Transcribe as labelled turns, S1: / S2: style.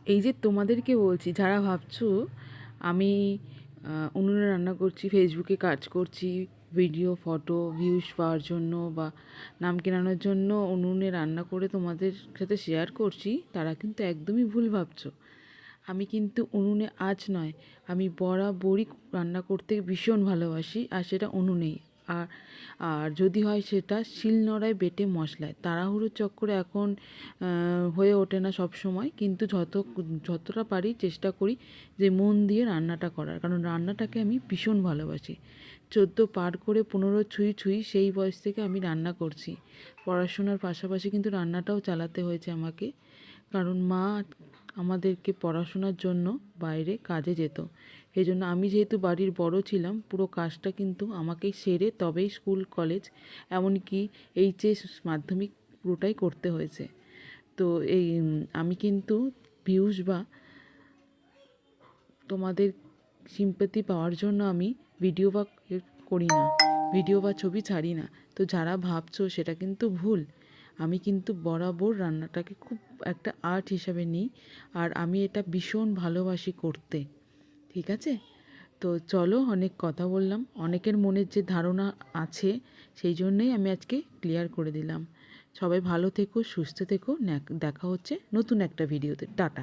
S1: এই যে তোমাদেরকে বলছি, যারা ভাবছো আমি উনুনে রান্না করছি, ফেসবুকে কাজ করছি, ভিডিও ফটো ভিউজ পাওয়ার জন্য বা নাম কেনানোর জন্য উনুনে রান্না করে তোমাদের সাথে শেয়ার করছি, তারা কিন্তু একদমই ভুল ভাবছো। আমি কিন্তু উনুনে আজ নয়, আমি বরাবরই রান্না করতে ভীষণ ভালোবাসি, আর সেটা উনুনেই। আর আর যদি হয় সেটা শিলনোড়ায় বেটে মশলায়। তাড়াহুড়োর চক্করে এখন হয়ে ওঠে না সব সময়, কিন্তু যতটা পারি চেষ্টা করি যে মন দিয়ে রান্নাটা করার, কারণ রান্নাটাকে আমি ভীষণ ভালোবাসি। 14 পার করে 15 ছুঁই ছুঁই সেই বয়স থেকে আমি রান্না করছি। পড়াশোনার পাশাপাশি কিন্তু রান্নাটাও চালাতে হয়েছে আমাকে, কারণ মা আমাদেরকে পড়াশোনার জন্য বাইরে কাজে যেত। এই জন্য আমি যেহেতু বাড়ির বড় ছিলাম, পুরো কাজটা কিন্তু আমাকেই সেরে তবেই স্কুল কলেজ, এমনকি এইচএস মাধ্যমিক পুরোটাই করতে হয়েছে। তো আমি কিন্তু ভিউজ বা তোমাদের সিম্প্যাথি পাওয়ার জন্য আমি ভিডিও বা করি না, ভিডিও বা ছবি ছাড়ি না। তো যারা ভাবছো সেটা কিন্তু ভুল। আমি কিন্তু বরাবর রান্নাটাকে খুব একটা আর্ট হিসাবে নিই, আর আমি এটা ভীষণ ভালোবাসি করতে। ঠিক আছে? তো চলো, অনেক কথা বললাম, অনেকের মনের যে ধারণা আছে সেই জন্যই আমি আজকে ক্লিয়ার করে দিলাম। সবাই ভালো থেকো, সুস্থ থেকো, দেখা হচ্ছে নতুন একটা ভিডিওতে। টাটা।